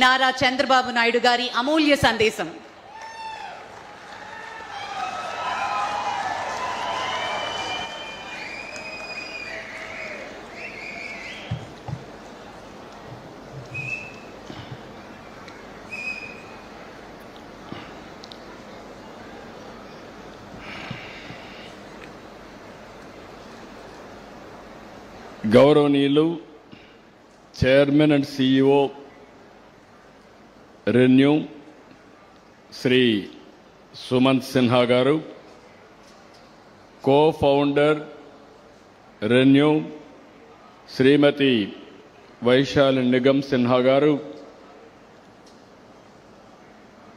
నారా చంద్రబాబు నాయుడు గారి అమూల్య సందేశం. గౌరవనీయులు chairman and CEO ReNew Shri Sumant Sinha గారు, కో-ఫౌండర్ రెన్యూ శ్రీమతి వైశాలి నిగమ్ సిన్హా గారు,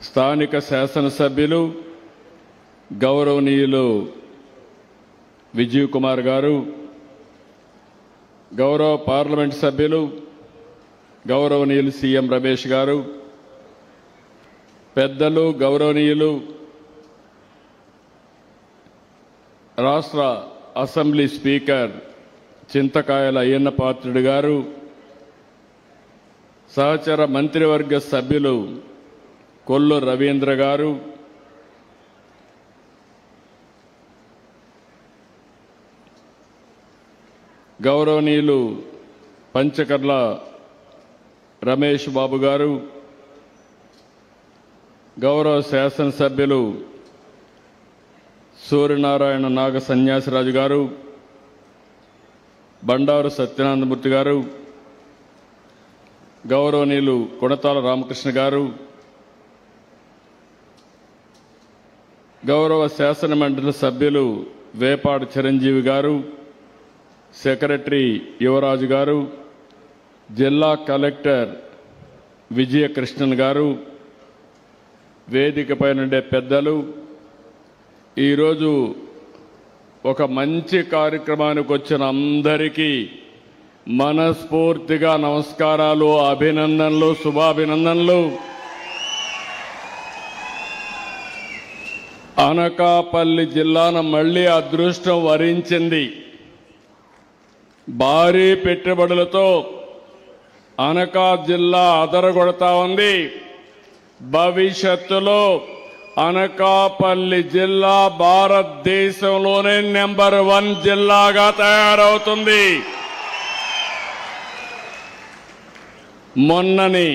స్థానిక శాసనసభ్యులు గౌరవనీయులు విజయ్ కుమార్ గారు, గౌరవ పార్లమెంట్ సభ్యులు గౌరవనీయులు సీఎం రమేష్ గారు, పెద్దలు గౌరవనీయులు రాష్ట్ర అసెంబ్లీ స్పీకర్ చింతకాయల అయ్యన్న పాత్రుడు గారు, సహచర మంత్రివర్గ సభ్యులు కొల్లు రవీంద్ర గారు, గౌరవనీయులు పంచకర్ల రమేష్ బాబు గారు, గౌరవ శాసనసభ్యులు సూర్యనారాయణ నాగ సన్యాసిరాజు గారు, బండారు సత్యనారాయణమూర్తి గారు, గౌరవనీయులు కొణతాల రామకృష్ణ గారు, గౌరవ శాసన మండలి సభ్యులు వేపాడు చిరంజీవి గారు, సెక్రటరీ యువరాజు గారు, జిల్లా కలెక్టర్ విజయకృష్ణన్ గారు, వేదికపై నుండే పెద్దలు, ఈరోజు ఒక మంచి కార్యక్రమానికి వచ్చిన అందరికీ మనస్ఫూర్తిగా నమస్కారాలు, అభినందనలు, శుభాభినందనలు. అనకాపల్లి జిల్లాను మళ్లీ అదృష్టం వరించింది. భారీ పెట్టుబడులతో అనకా జిల్లా అదరగొడతా ఉంది. భవిష్యత్తులో అనకాపల్లి జిల్లా భారతదేశంలోనే నెంబర్ 1 జిల్లాగా తయారవుతుంది. మొన్నని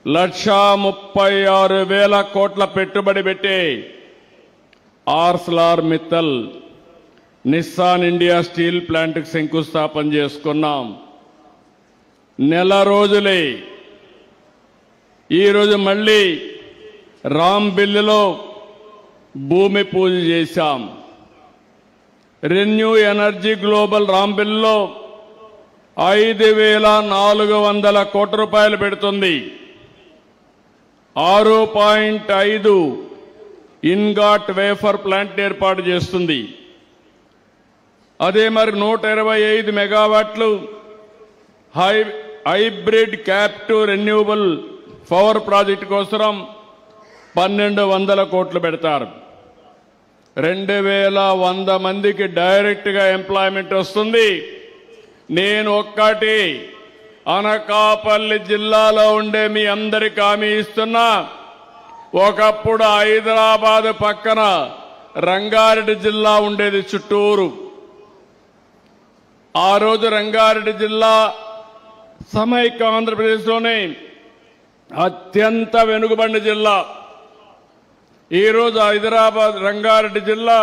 1,36,000 కోట్ల పెట్టుబడి పెట్టి Arcelor Mittal Nissan India steel ప్లాంట్కి శంకుస్థాపన చేసుకున్నాం. నెల రోజులే ఈరోజు మళ్ళీ రాంబిల్లిలో భూమి పూజ చేశాం. రెన్యూ ఎనర్జీ గ్లోబల్ రాంబిల్లో 5,400 కోట్ల రూపాయలు పెడుతుంది. 6.5 ఇన్గాట్ వేఫర్ ప్లాంట్ ఏర్పాటు చేస్తుంది. అదే మరి 125 మెగావాట్లు hybrid captive renewable power project కోసం 1,200 కోట్లు పెడతారు. 2,100 మందికి డైరెక్ట్గా ఎంప్లాయ్మెంట్ వస్తుంది. నేను ఒక్కటి అనకాపల్లి జిల్లాలో ఉండే మీ అందరికీ హామీ ఇస్తున్నా. ఒకప్పుడు హైదరాబాద్ పక్కన రంగారెడ్డి జిల్లా ఉండేది చుట్టూరు. ఆ రోజు రంగారెడ్డి జిల్లా సమైక్య ఆంధ్రప్రదేశ్లోనే అత్యంత వెనుకబడిన జిల్లా. ఈరోజు హైదరాబాద్ రంగారెడ్డి జిల్లా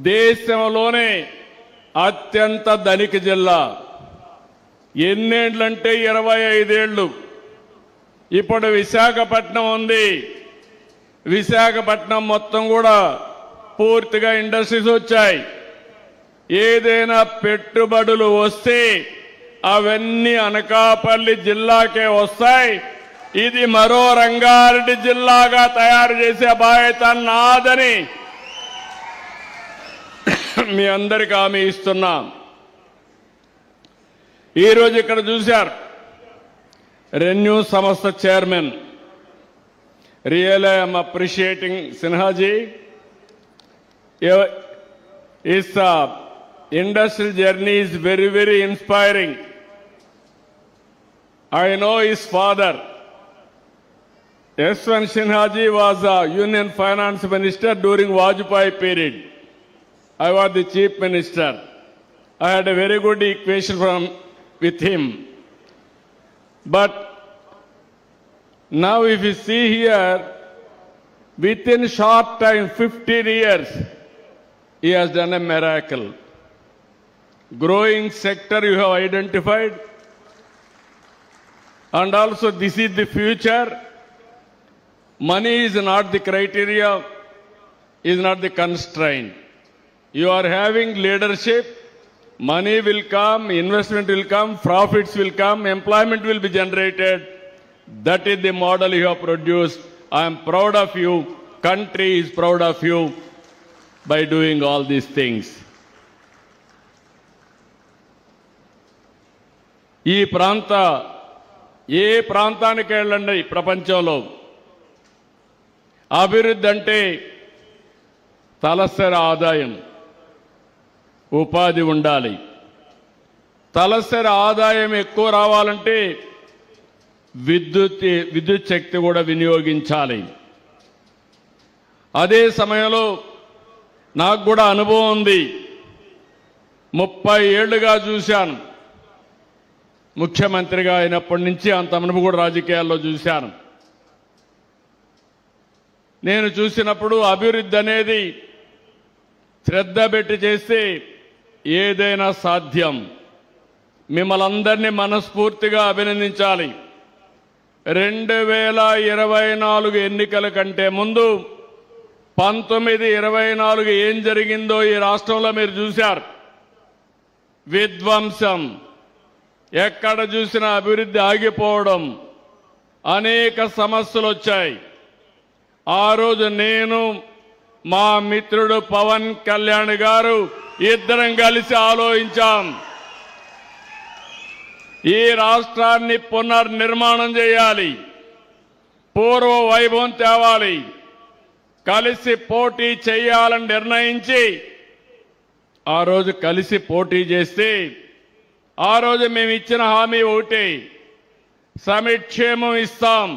దేశంలోనే అత్యంత ధనిక జిల్లా. ఎన్నేళ్లంటే 25 ఏళ్లు. ఇప్పుడు విశాఖపట్నం ఉంది. విశాఖపట్నం మొత్తం కూడా పూర్తిగా ఇండస్ట్రీస్ వచ్చాయి. ఏదైనా పెట్టుబడులు వస్తే అవన్నీ అనకాపల్లి జిల్లాకే వస్తాయి. ఇది మరో రంగారెడ్డి జిల్లాగా తయారు చేసే బాధ్యత నాదని మీ అందరికీ హామీ ఇస్తున్నాం. ఈరోజు ఇక్కడ చూశారు రెన్యూ సంస్థ chairman. Really I'm appreciating Sinha ji. His industrial journey is very, very inspiring. I know his father. Yashwant Sinhaji was a Union Finance Minister during Vajpayee period. I was the Chief Minister. I had a very good equation with him. But now if you see here, within short time, 15 years, he has done a miracle. Growing sector you have identified. And also this is the future. Money is not the criteria, is not the constraint. You are having leadership, money will come, investment will come, profits will come, employment will be generated. That is the model you have produced. I am proud of you. Country is proud of you by doing all these things. ఈ ఏ ప్రాంతానికి వెళ్ళండి ప్రపంచంలో అభివృద్ధి అంటే తలసరి ఆదాయం, ఉపాధి ఉండాలి. తలసరి ఆదాయం ఎక్కువ రావాలంటే విద్యుత్ శక్తి కూడా వినియోగించాలి. అదే సమయంలో నాకు కూడా అనుభవం ఉంది. 30 ఏళ్లుగా చూశాను. ముఖ్యమంత్రిగా అయినప్పటి నుంచి అంత అనుభవం కూడా రాజకీయాల్లో చూశాను. నేను చూసినప్పుడు అభివృద్ధి అనేది శ్రద్ధ పెట్టి చేస్తే ఏదైనా సాధ్యం. మిమ్మల్ని అందరినీ మనస్ఫూర్తిగా అభినందించాలి. 2024 ఎన్నికల కంటే ముందు 1924 ఏం జరిగిందో ఈ రాష్ట్రంలో మీరు చూశారు. విధ్వంసం, ఎక్కడ చూసినా అభివృద్ధి ఆగిపోవడం, అనేక సమస్యలు వచ్చాయి. ఆ రోజు నేను మా మిత్రుడు పవన్ కళ్యాణ్ గారు ఇద్దరం కలిసి ఆలోచించాం. ఈ రాష్ట్రాన్ని పునర్నిర్మాణం చేయాలి, పూర్వ వైభవం తేవాలి, కలిసి పోటీ చేయాలని నిర్ణయించి ఆ రోజు కలిసి పోటీ చేస్తే ఆ రోజు మేము ఇచ్చిన హామీ ఒకటే, సమిక్షేమం ఇస్తాం,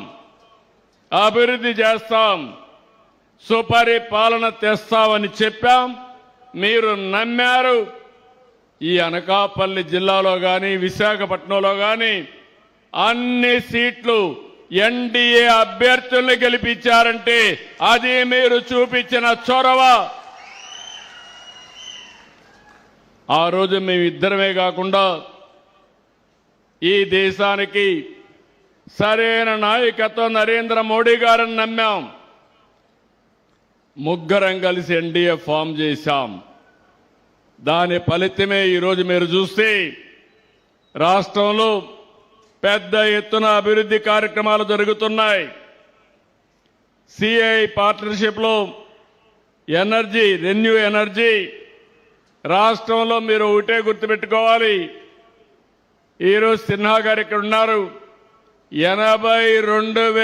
అభివృద్ధి చేస్తాం, సుపరిపాలన తెస్తామని చెప్పాం. మీరు నమ్మారు. ఈ అనకాపల్లి జిల్లాలో కానీ విశాఖపట్నంలో కానీ అన్ని సీట్లు ఎన్డీఏ అభ్యర్థుల్ని గెలిపించారంటే అది మీరు చూపించిన చొరవ. ఆ రోజు మేమిద్దరమే కాకుండా ఈ దేశానికి సరైన నాయకత్వం నరేంద్ర మోడీ గారిని నమ్మాం. ముగ్గురం కలిసి ఎన్డీఏ ఫామ్ చేశాం. దాని ఫలితమే ఈరోజు మీరు చూస్తే రాష్ట్రంలో పెద్ద ఎత్తున అభివృద్ధి కార్యక్రమాలు జరుగుతున్నాయి. సిఐ పార్ట్నర్షిప్లో రెన్యూ ఎనర్జీ రాష్ట్రంలో మీరు ఒకటే గుర్తుపెట్టుకోవాలి. ఈరోజు సిన్హా గారు ఇక్కడ ఉన్నారు. 82,000